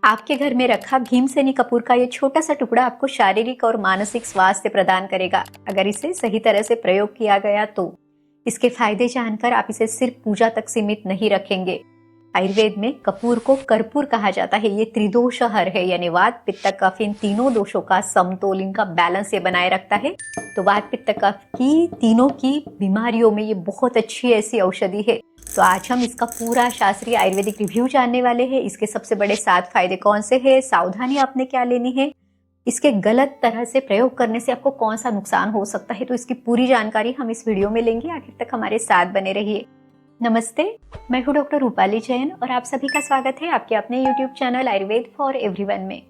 आपके घर में रखा भीमसेनी कपूर का ये छोटा सा टुकड़ा आपको शारीरिक और मानसिक स्वास्थ्य प्रदान करेगा, अगर इसे सही तरह से प्रयोग किया गया तो। इसके फायदे जानकर आप इसे सिर्फ पूजा तक सीमित नहीं रखेंगे। आयुर्वेद में कपूर को कर्पूर कहा जाता है। ये त्रिदोषहर है, यानी वात पित्त कफ इन तीनों दोषों का समतोल, इनका बैलेंस ये बनाए रखता है। तो वात पित्त कफ की तीनों की बीमारियों में ये बहुत अच्छी ऐसी औषधि है। तो आज हम इसका पूरा शास्त्रीय आयुर्वेदिक रिव्यू जानने वाले हैं। इसके सबसे बड़े 7 फायदे कौन से हैं, सावधानी आपने क्या लेनी है, इसके गलत तरह से प्रयोग करने से आपको कौन सा नुकसान हो सकता है, तो इसकी पूरी जानकारी हम इस वीडियो में लेंगे। आखिर तक हमारे साथ बने रहिए। नमस्ते, मैं हूँ डॉक्टर रूपाली जैन और आप सभी का स्वागत है आपके अपने YouTube channel Ayurveda for everyone में।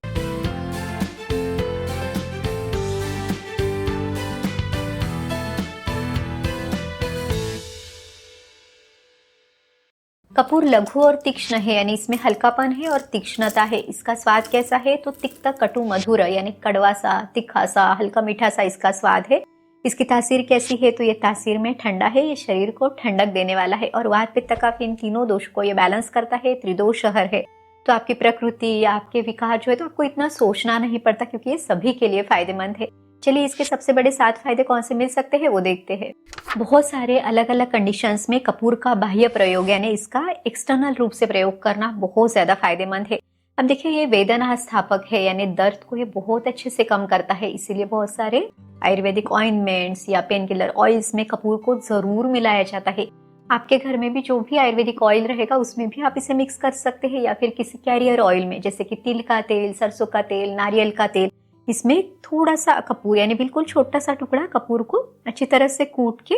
कपूर लघु और तीक्ष्ण है, यानी इसमें हल्कापन है और तीक्ष्णता है। इसका स्वाद कैसा है, तो तिक्त कटु मधुर, यानी कड़वा सा, तीखा सा, हल्का मीठा सा इसका स्वाद है। इसकी तासीर कैसी है, तो ये तासीर में ठंडा है, ये शरीर को ठंडक देने वाला है और वात पित्त कफ इन तीनों दोष को ये बैलेंस करता है। त्रिदोषहर है, तो आपकी प्रकृति या आपके विकार जो है तो आपको इतना सोचना नहीं पड़ता, क्योंकि ये सभी के लिए फायदेमंद है। चलिए इसके सबसे बड़े 7 फायदे कौन से मिल सकते हैं वो देखते हैं। बहुत सारे अलग अलग कंडीशंस में कपूर का बाह्य प्रयोग यानी इसका एक्सटर्नल रूप से प्रयोग करना बहुत ज्यादा फायदेमंद है। अब देखिए, ये वेदना स्थापक है, यानी दर्द को ये बहुत अच्छे से कम करता है। इसीलिए बहुत सारे आयुर्वेदिक ऑइंटमेंट्स या पेन किलर ऑयल्स में कपूर को जरूर मिलाया जाता है। आपके घर में भी जो भी आयुर्वेदिक ऑयल रहेगा उसमें भी आप इसे मिक्स कर सकते हैं, या फिर किसी कैरियर ऑयल में, जैसे कि तिल का तेल, सरसों का तेल, नारियल का तेल, इसमें थोड़ा सा कपूर यानी बिल्कुल छोटा सा टुकड़ा कपूर को अच्छी तरह से कूट के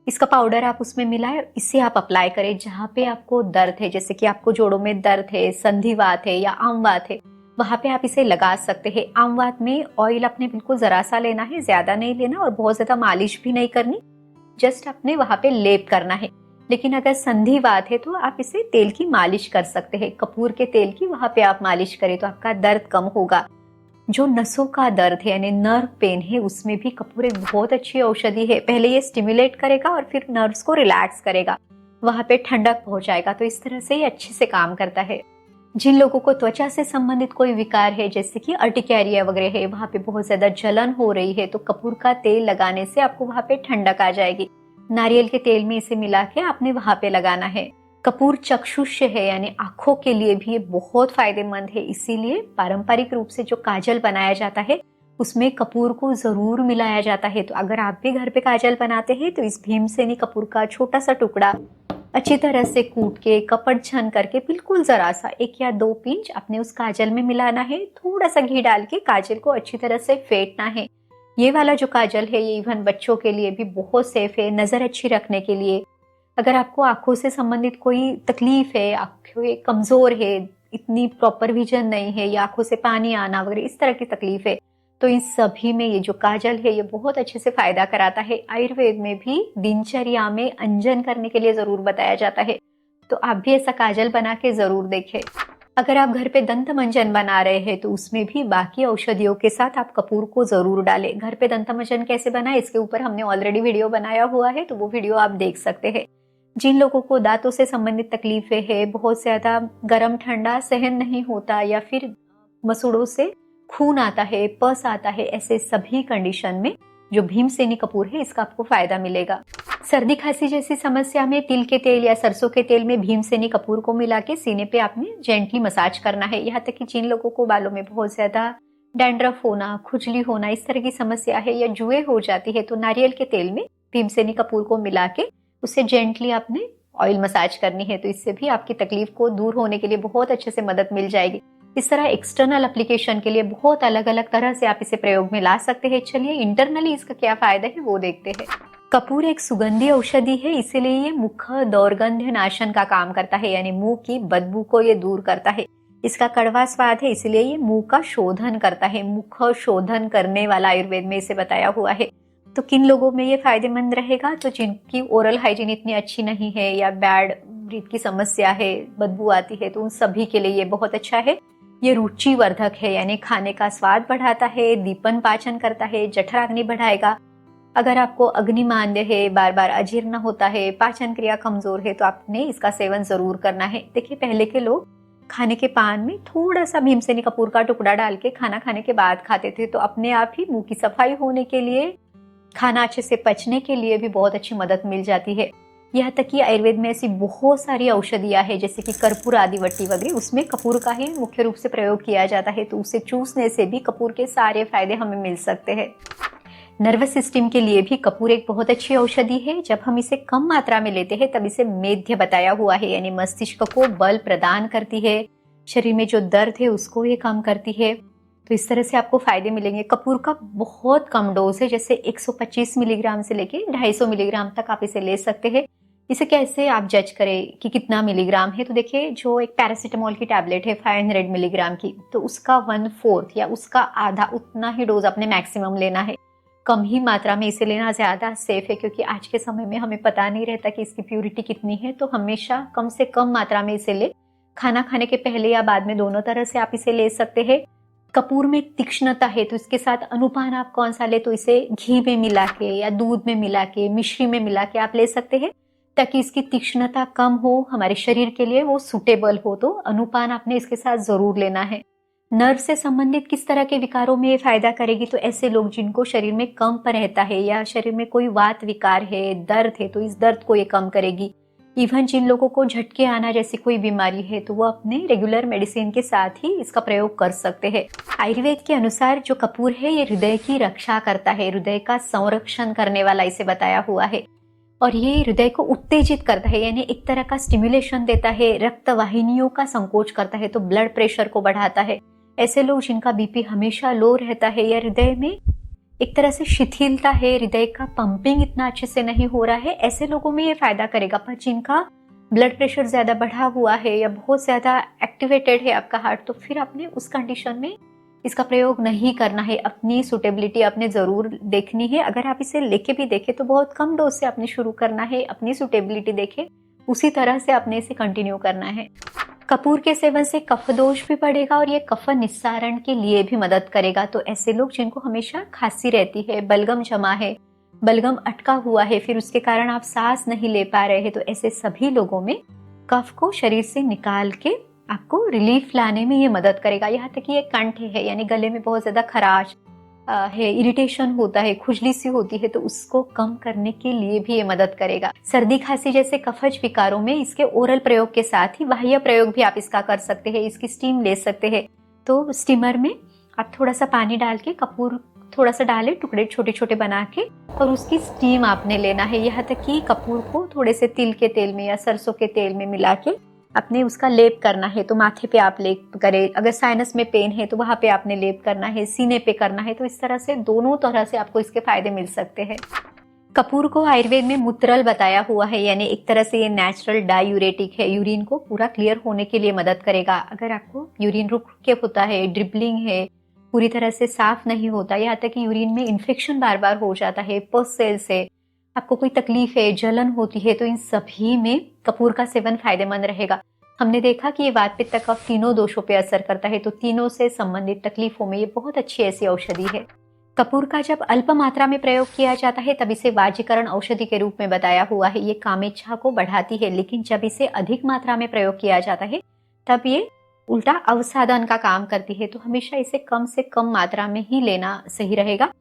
इसका पाउडर आप उसमें मिलाएं और इसे आप अप्लाई करें जहाँ पे आपको दर्द है, जैसे कि आपको जोड़ों में दर्द है, संधिवात है या आमवात है, वहां पे आप इसे लगा सकते हैं। आमवात में ऑयल अपने बिल्कुल जरा सा लेना है, ज्यादा नहीं लेना और बहुत ज्यादा मालिश भी नहीं करनी, जस्ट अपने वहां पे लेप करना है। लेकिन अगर संधिवात है तो आप इसे तेल की मालिश कर सकते हैं, कपूर के तेल की वहां पे आप मालिश करें तो आपका दर्द कम होगा। जो नसों का दर्द है यानी नर्व पेन है, उसमें भी कपूर एक बहुत अच्छी औषधि है। पहले ये स्टिमुलेट करेगा और फिर नर्व्स को रिलैक्स करेगा, वहां पे ठंडक पहुंचाएगा। तो इस तरह से ये अच्छे से काम करता है। जिन लोगों को त्वचा से संबंधित कोई विकार है, जैसे कि अर्टिकेरिया वगैरह है, वहां पे बहुत ज्यादा जलन हो रही है, तो कपूर का तेल लगाने से आपको वहां पे ठंडक आ जाएगी। नारियल के तेल में इसे मिला के आपने वहां पे लगाना है। कपूर चक्षुष्य है, यानी आंखों के लिए भी ये बहुत फायदेमंद है। इसीलिए पारंपरिक रूप से जो काजल बनाया जाता है उसमें कपूर को जरूर मिलाया जाता है। तो अगर आप भी घर पे काजल बनाते हैं तो इस भीमसेनी कपूर का छोटा सा टुकड़ा अच्छी तरह से कूट के कपड़ छन करके बिल्कुल जरा सा 1 या 2 पिंच अपने उस काजल में मिलाना है। थोड़ा सा घी डाल के काजल को अच्छी तरह से फेंटना है। ये वाला जो काजल है ये इवन बच्चों के लिए भी बहुत सेफ है, नजर अच्छी रखने के लिए। अगर आपको आंखों से संबंधित कोई तकलीफ है, आंखें कमजोर है, इतनी प्रॉपर विजन नहीं है या आंखों से पानी आना वगैरह इस तरह की तकलीफ है, तो इन सभी में ये जो काजल है ये बहुत अच्छे से फायदा कराता है। आयुर्वेद में भी दिनचर्या में अंजन करने के लिए जरूर बताया जाता है, तो आप भी ऐसा काजल बना के जरूर देखें। अगर आप घर पे दंत मंजन बना रहे हैं तो उसमें भी बाकी औषधियों के साथ आप कपूर को जरूर डालें। घर पे दंत मंजन कैसे बनाए इसके ऊपर हमने ऑलरेडी वीडियो बनाया हुआ है, तो वो वीडियो आप देख सकते हैं। जिन लोगों को दांतों से संबंधित तकलीफें है, बहुत ज्यादा गर्म ठंडा सहन नहीं होता या फिर मसूड़ों से खून आता है, पस आता है, ऐसे सभी कंडीशन में जो भीमसेनी कपूर है इसका आपको फायदा मिलेगा। सर्दी खांसी जैसी समस्या में तिल के तेल या सरसों के तेल में भीमसेनी कपूर को मिला के सीने पे आपने जेंटली मसाज करना है। यहाँ तक कि जिन लोगों को बालों में बहुत ज्यादा डैंड्रफ होना, खुजली होना, इस तरह की समस्या है या जुए हो जाती है, तो नारियल के तेल में भीमसेनी कपूर को मिला के उसे जेंटली आपने ऑयल मसाज करनी है, तो इससे भी आपकी तकलीफ को दूर होने के लिए बहुत अच्छे से मदद मिल जाएगी। इस तरह एक्सटर्नल एप्लीकेशन के लिए बहुत अलग अलग तरह से आप इसे प्रयोग में ला सकते हैं। चलिए इंटरनली इसका क्या फायदा है वो देखते हैं। कपूर एक सुगंधी औषधि है, इसीलिए ये मुख दुर्गंध नाशन का काम करता है, यानी मुंह की बदबू को ये दूर करता है। इसका कड़वा स्वाद है, इसलिए ये मुंह का शोधन करता है, मुख शोधन करने वाला आयुर्वेद में इसे बताया हुआ है। तो किन लोगों में ये फायदेमंद रहेगा, तो जिनकी ओरल हाइजीन इतनी अच्छी नहीं है या बैड ब्रीथ की समस्या है, बदबू आती है, तो उन सभी के लिए ये बहुत अच्छा है। ये रुचिवर्धक है, यानी खाने का स्वाद बढ़ाता है, दीपन पाचन करता है, जठराग्नि बढ़ाएगा। अगर आपको अग्निमांद्य है, बार बार अजीर्ण होता है, पाचन क्रिया कमजोर है, तो आपने इसका सेवन जरूर करना है। देखिए, पहले के लोग खाने के पान में थोड़ा सा भीमसेनी कपूर का टुकड़ा डाल के खाना खाने के बाद खाते थे, तो अपने आप ही मुंह की सफाई होने के लिए, खाना अच्छे से पचने के लिए भी बहुत अच्छी मदद मिल जाती है। यहाँ तक कि आयुर्वेद में ऐसी बहुत सारी औषधियाँ हैं, जैसे कि कर्पूर आदि वट्टी वगैरह, उसमें कपूर का ही मुख्य रूप से प्रयोग किया जाता है, तो उसे चूसने से भी कपूर के सारे फायदे हमें मिल सकते हैं। नर्वस सिस्टम के लिए भी कपूर एक बहुत अच्छी औषधि है। जब हम इसे कम मात्रा में लेते हैं तब इसे मेध्य बताया हुआ है, यानी मस्तिष्क को बल प्रदान करती है, शरीर में जो दर्द है उसको ये कम करती है। तो इस तरह से आपको फायदे मिलेंगे। कपूर का बहुत कम डोज है, जैसे 125 मिलीग्राम से लेके 250 मिलीग्राम तक आप इसे ले सकते हैं। इसे कैसे आप जज करें कि कितना मिलीग्राम है, तो देखिए जो एक पैरासीटामोल की टैबलेट है 500 मिलीग्राम की, तो उसका 1/4 या उसका आधा उतना ही डोज अपने मैक्सिमम लेना है। कम ही मात्रा में इसे लेना ज़्यादा सेफ है, क्योंकि आज के समय में हमें पता नहीं रहता कि इसकी प्योरिटी कितनी है, तो हमेशा कम से कम मात्रा में इसे ले। खाना खाने के पहले या बाद में, दोनों तरह से आप इसे ले सकते हैं। कपूर में तीक्ष्णता है, तो इसके साथ अनुपान आप कौन सा ले, तो इसे घी में मिला के या दूध में मिला के, मिश्री में मिला के आप ले सकते हैं, ताकि इसकी तीक्ष्णता कम हो, हमारे शरीर के लिए वो सुटेबल हो। तो अनुपान आपने इसके साथ जरूर लेना है। नर्व से संबंधित किस तरह के विकारों में ये फायदा करेगी, तो ऐसे लोग जिनको शरीर में कंप रहता है या शरीर में कोई वात विकार है, दर्द है, तो इस दर्द को ये कम करेगी। इवन जिन लोगों को झटके आना जैसी कोई बीमारी है, तो वो अपने रेगुलर मेडिसिन के साथ ही इसका प्रयोग कर सकते हैं। आयुर्वेद के अनुसार जो कपूर है ये हृदय की रक्षा करता है, हृदय का संरक्षण करने वाला इसे बताया हुआ है, और ये हृदय को उत्तेजित करता है, यानी एक तरह का स्टिमुलेशन देता है, रक्त वाहिनियों का संकोच करता है, तो ब्लड प्रेशर को बढ़ाता है। ऐसे लोग जिनका बीपी हमेशा लो रहता है या हृदय में एक तरह से शिथिलता है, हृदय का पंपिंग इतना अच्छे से नहीं हो रहा है, ऐसे लोगों में ये फायदा करेगा। पर जिनका ब्लड प्रेशर ज्यादा बढ़ा हुआ है या बहुत ज्यादा एक्टिवेटेड है आपका हार्ट, तो फिर आपने उस कंडीशन में इसका प्रयोग नहीं करना है। अपनी सुटेबिलिटी आपने जरूर देखनी है। अगर आप इसे लेके भी देखें तो बहुत कम डोज से आपने शुरू करना है, अपनी सुटेबिलिटी देखें, उसी तरह से आपने इसे कंटिन्यू करना है। कपूर के सेवन से कफ दोष भी बढ़ेगा और ये कफ निस्सारण के लिए भी मदद करेगा। तो ऐसे लोग जिनको हमेशा खांसी रहती है, बलगम जमा है, बलगम अटका हुआ है, फिर उसके कारण आप सांस नहीं ले पा रहे हैं, तो ऐसे सभी लोगों में कफ को शरीर से निकाल के आपको रिलीफ लाने में ये मदद करेगा। यहाँ तक कि ये कंठ है, यानी गले में बहुत ज्यादा खराश है, इरिटेशन होता है, खुजली सी होती है, तो उसको कम करने के लिए भी ये मदद करेगा। सर्दी खांसी जैसे कफज विकारों में इसके ओरल प्रयोग के साथ ही बाह्य प्रयोग भी आप इसका कर सकते हैं। इसकी स्टीम ले सकते हैं। तो स्टीमर में आप थोड़ा सा पानी डाल के कपूर थोड़ा सा डालें, टुकड़े छोटे छोटे बना के, और उसकी स्टीम आपने लेना है। यहाँ तक कि कपूर को थोड़े से तिल के तेल में या सरसों के तेल में मिला के अपने उसका लेप करना है। तो माथे पे आप लेप करें, अगर साइनस में पेन है तो वहां पे आपने लेप करना है, सीने पे करना है। तो इस तरह से दोनों तरह से आपको इसके फायदे मिल सकते हैं। कपूर को आयुर्वेद में मूत्रल बताया हुआ है, यानी एक तरह से ये नेचुरल डायूरेटिक है, यूरिन को पूरा क्लियर होने के लिए मदद करेगा। अगर आपको यूरिन रुक के होता है, ड्रिबलिंग है, पूरी तरह से साफ नहीं होता, यहाँ तक कि यूरिन में इन्फेक्शन बार बार हो जाता है, पस सेल्स है, आपको कोई तकलीफ है, जलन होती है, तो इन सभी में कपूर का सेवन फायदेमंद रहेगा। हमने देखा कि ये वात पित्त कफ तीनों दोषों पे असर करता है, तो तीनों से संबंधित तकलीफों में ये बहुत अच्छी ऐसी औषधि है। कपूर का जब अल्प मात्रा में प्रयोग किया जाता है तब इसे वाजीकरण औषधि के रूप में बताया हुआ है। ये कामेच्छा को बढ़ाती है, लेकिन जब इसे अधिक मात्रा में प्रयोग किया जाता है तब ये उल्टा अवसादन का काम करती है। तो हमेशा इसे कम से कम मात्रा में ही लेना सही रहेगा।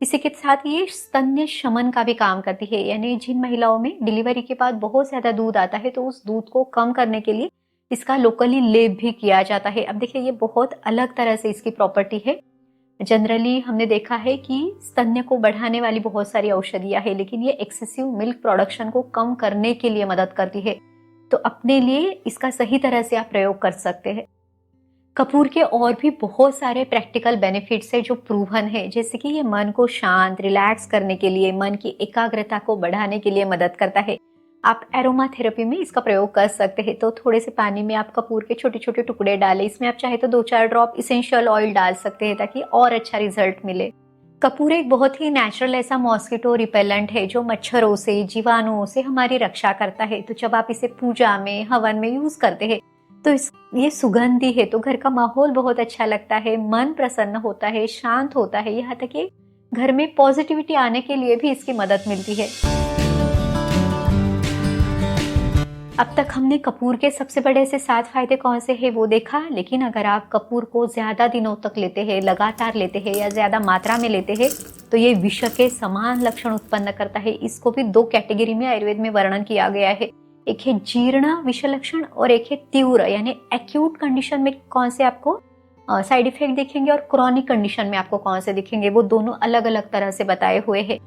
इसी के साथ ये स्तन्य शमन का भी काम करती है, यानी जिन महिलाओं में डिलीवरी के बाद बहुत ज्यादा दूध आता है तो उस दूध को कम करने के लिए इसका लोकली लेप भी किया जाता है। अब देखिए ये बहुत अलग तरह से इसकी प्रॉपर्टी है। जनरली हमने देखा है कि स्तन्य को बढ़ाने वाली बहुत सारी औषधियां है, लेकिन ये एक्सेसिव मिल्क प्रोडक्शन को कम करने के लिए मदद करती है। तो अपने लिए इसका सही तरह से आप प्रयोग कर सकते हैं। कपूर के और भी बहुत सारे प्रैक्टिकल बेनिफिट्स है जो प्रूवन है, जैसे कि ये मन को शांत रिलैक्स करने के लिए, मन की एकाग्रता को बढ़ाने के लिए मदद करता है। आप एरोमा थेरेपी में इसका प्रयोग कर सकते हैं। तो थोड़े से पानी में आप कपूर के छोटे छोटे टुकड़े डालें, इसमें आप चाहे तो 2-4 ड्रॉप इसेंशियल ऑयल डाल सकते हैं ताकि और अच्छा रिजल्ट मिले। कपूर एक बहुत ही नेचुरल ऐसा मॉस्किटो रिपेलेंट है जो मच्छरों से, जीवाणुओं से हमारी रक्षा करता है। तो जब आप इसे पूजा में, हवन में यूज करते हैं तो ये सुगंधी है, तो घर का माहौल बहुत अच्छा लगता है, मन प्रसन्न होता है, शांत होता है। यहाँ तक कि घर में पॉजिटिविटी आने के लिए भी इसकी मदद मिलती है। अब तक हमने कपूर के सबसे बड़े से 7 फायदे कौन से हैं वो देखा, लेकिन अगर आप कपूर को ज्यादा दिनों तक लेते हैं, लगातार लेते हैं या ज्यादा मात्रा में लेते हैं तो ये विष के समान लक्षण उत्पन्न करता है। इसको भी 2 कैटेगरी में आयुर्वेद में वर्णन किया गया है। एक है जीर्ण विष लक्षण और एक है तीव्र यानी एक्यूट कंडीशन में कौन से आपको साइड इफेक्ट दिखेंगे और क्रॉनिक कंडीशन में आपको कौन से दिखेंगे, वो दोनों अलग अलग तरह से बताए हुए हैं।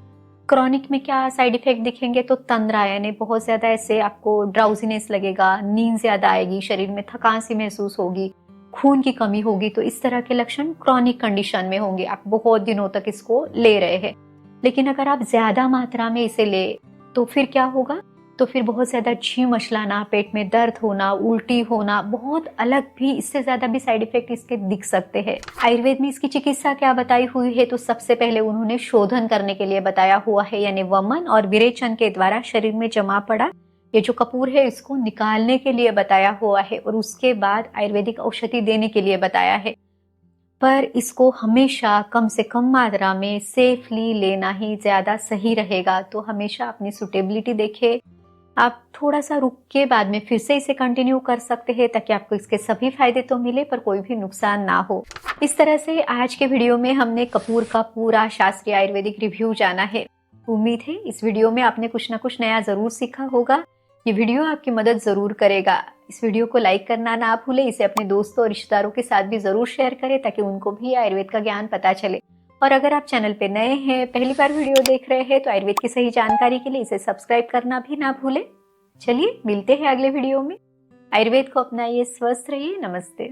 क्रॉनिक में क्या साइड इफेक्ट दिखेंगे तो तंद्रा यानी बहुत ज्यादा ऐसे आपको ड्राउजीनेस लगेगा, नींद ज्यादा आएगी, शरीर में थकान सी महसूस होगी, खून की कमी होगी, तो इस तरह के लक्षण क्रॉनिक कंडीशन में होंगे, आप बहुत दिनों तक इसको ले रहे हैं। लेकिन अगर आप ज्यादा मात्रा में इसे ले तो फिर क्या होगा, तो फिर बहुत ज्यादा जी मचलाना, पेट में दर्द होना, उल्टी होना, बहुत अलग भी इससे ज्यादा भी साइड इफेक्ट इसके दिख सकते हैं। आयुर्वेद में इसकी चिकित्सा क्या बताई हुई है, तो सबसे पहले उन्होंने शोधन करने के लिए बताया हुआ है, यानी वमन और विरेचन के द्वारा शरीर में जमा पड़ा ये जो कपूर है इसको निकालने के लिए बताया हुआ है, और उसके बाद आयुर्वेदिक औषधि देने के लिए बताया है। पर इसको हमेशा कम से कम मात्रा में सेफली लेना ही ज्यादा सही रहेगा। तो हमेशा अपनी सुटेबिलिटी देखे, आप थोड़ा सा रुक के बाद में फिर से इसे कंटिन्यू कर सकते हैं ताकि आपको इसके सभी फायदे तो मिले पर कोई भी नुकसान ना हो। इस तरह से आज के वीडियो में हमने कपूर का पूरा शास्त्रीय आयुर्वेदिक रिव्यू जाना है। उम्मीद है इस वीडियो में आपने कुछ ना कुछ नया जरूर सीखा होगा। ये वीडियो आपकी मदद जरूर करेगा। इस वीडियो को लाइक करना ना भूले, इसे अपने दोस्तों और रिश्तेदारों के साथ भी जरूर शेयर करें ताकि उनको भी आयुर्वेद का ज्ञान पता चले। और अगर आप चैनल पे नए हैं, पहली बार वीडियो देख रहे हैं, तो आयुर्वेद की सही जानकारी के लिए इसे सब्सक्राइब करना भी ना भूले। चलिए मिलते हैं अगले वीडियो में। आयुर्वेद को अपनाइए, स्वस्थ रहिए। नमस्ते।